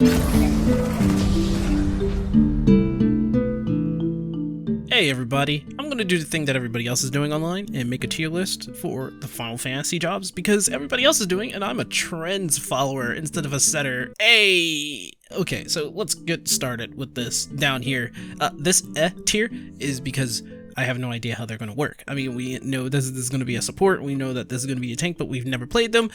Hey everybody, I'm gonna do the thing that everybody else is doing online and make a tier list for the Final Fantasy jobs because everybody else is doing it and I'm a trends follower instead of a setter. Hey! Okay, so let's get started with this down here. This tier is because I have no idea how they're going to work. I mean, we know this is going to be a support, we know that this is going to be a tank, but we've never played them,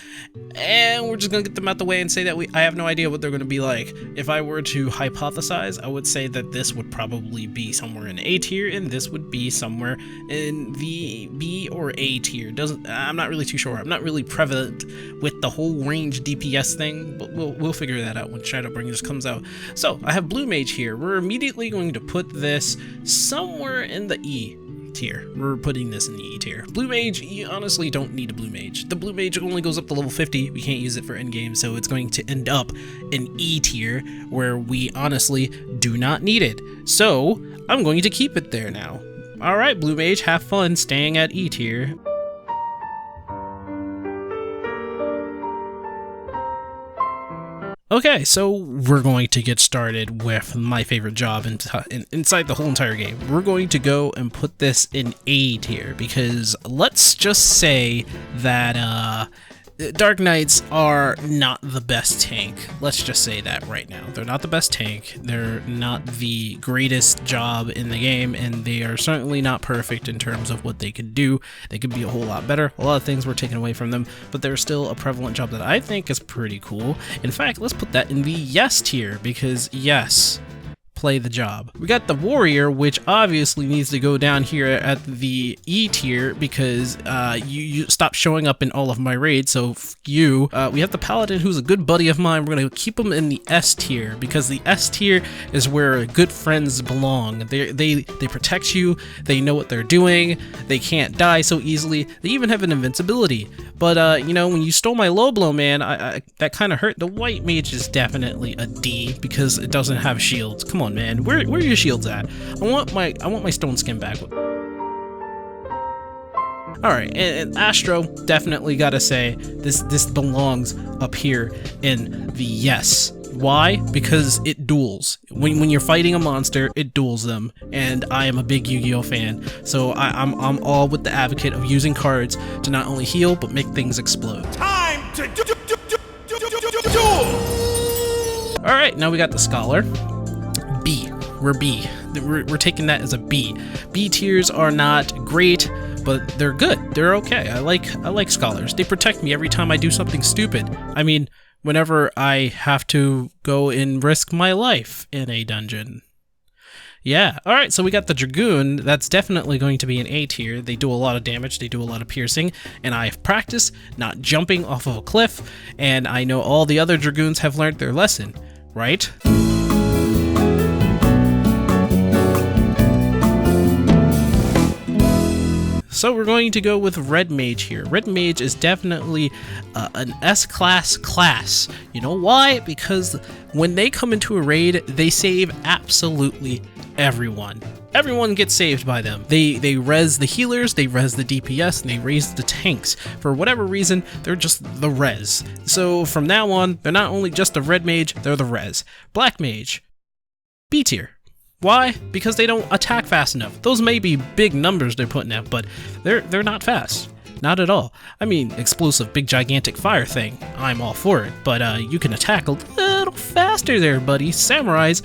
and we're just going to get them out the way and say that I have no idea what they're going to be like. If I were to hypothesize, I would say that this would probably be somewhere in A tier, and this would be somewhere in the B or A tier. I'm not really too sure. I'm not really prevalent with the whole range DPS thing, but we'll figure that out when Shadowbringers comes out. So, I have Blue Mage here. We're immediately going to put this somewhere in the E tier. We're putting this in the E tier. Blue Mage, you honestly don't need a Blue Mage. The Blue Mage only goes up to level 50. We can't use it for endgame, so it's going to end up in E tier, where we honestly do not need it. So, I'm going to keep it there now. Alright, Blue Mage, have fun staying at E tier. Okay, so we're going to get started with my favorite job inside the whole entire game. We're going to go and put this in A tier because let's just say that Dark Knights are not the best tank. Let's just say that right now. They're not the best tank, they're not the greatest job in the game, and they are certainly not perfect in terms of what they could do. They could be a whole lot better. A lot of things were taken away from them, but they're still a prevalent job that I think is pretty cool. In fact, let's put that in the yes tier, because yes, play the job. We got the warrior, which obviously needs to go down here at the E tier because you stop showing up in all of my raids, so f you. We have the paladin, who's a good buddy of mine. We're gonna keep him in the S tier because the S tier is where good friends belong. They protect you, they know what they're doing, they can't die so easily, they even have an invincibility. But you know, when you stole my low blow, man, that kind of hurt. The white mage is definitely a D because it doesn't have shields. Come on, man, where are your shields at? I want my stone skin back. Alright, and Astro, definitely gotta say, this belongs up here in the yes. Why? Because it duels. When you're fighting a monster, it duels them, and I am a big Yu-Gi-Oh fan, so I'm all with the advocate of using cards to not only heal, but make things explode. Time to duel! Alright, now we got the Scholar. B. We're B. We're taking that as a B. B tiers are not great, but they're good. They're okay. I like Scholars. They protect me every time I do something stupid. I mean, whenever I have to go and risk my life in a dungeon. Yeah, alright, so we got the Dragoon. That's definitely going to be an A tier. They do a lot of damage, they do a lot of piercing, and I've practiced not jumping off of a cliff, and I know all the other Dragoons have learned their lesson, right? So we're going to go with Red Mage here. Red Mage is definitely an S-class class. You know why? Because when they come into a raid, they save absolutely everyone. Everyone gets saved by them. They res the healers, they res the DPS, and they raise the tanks. For whatever reason, they're just the res. So from now on, they're not only just a Red Mage, they're the res. Black Mage, B tier. Why? Because they don't attack fast enough. Those may be big numbers they're putting out, but they're not fast. Not at all. I mean, explosive, big, gigantic fire thing, I'm all for it, but you can attack a little faster there, buddy. Samurais,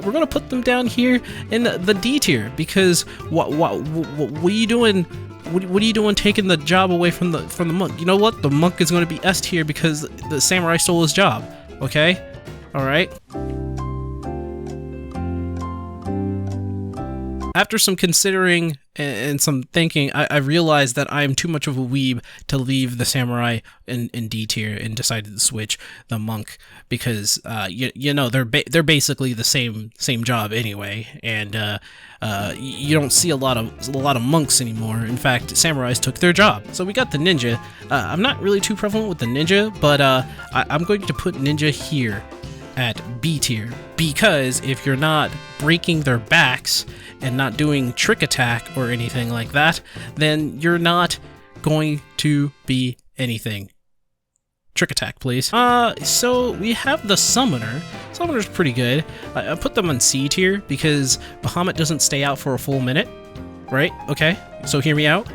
we're gonna put them down here in the D tier, because what are you doing? What are you doing taking the job away from the monk? You know what? The monk is gonna be S tier because the samurai stole his job. Okay? Alright? After some considering and some thinking, I realized that I'm too much of a weeb to leave the samurai in D tier and decided to switch the monk because you know they're basically the same job anyway, and you don't see a lot of monks anymore. In fact, samurais took their job. So we got the ninja. I'm not really too prevalent with the ninja, but I'm going to put ninja here at B tier, because if you're not breaking their backs and not doing trick attack or anything like that, then you're not going to be anything. Trick attack, please. So we have the Summoner. Summoner's pretty good. I put them on C tier because Bahamut doesn't stay out for a full minute, right? Okay, so hear me out.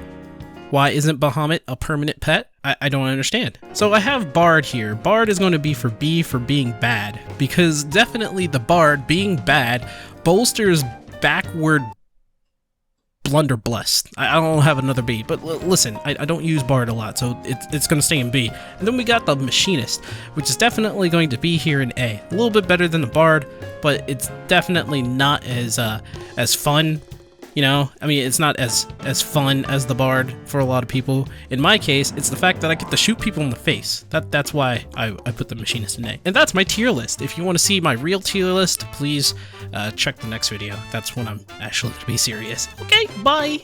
Why isn't Bahamut a permanent pet? I don't understand. So I have Bard here. Bard is going to be for B for being bad, because definitely the Bard being bad bolsters backward blunderblessed. I don't have another B, but listen, I don't use Bard a lot, so it's going to stay in B. And then we got the Machinist, which is definitely going to be here in A. A little bit better than the Bard, but it's definitely not as fun. You know, I mean, it's not as fun as the Bard for a lot of people. In my case, it's the fact that I get to shoot people in the face. That's why I put the Machinist in A. And that's my tier list. If you want to see my real tier list, please check the next video. That's when I'm actually going to be serious. Okay, bye!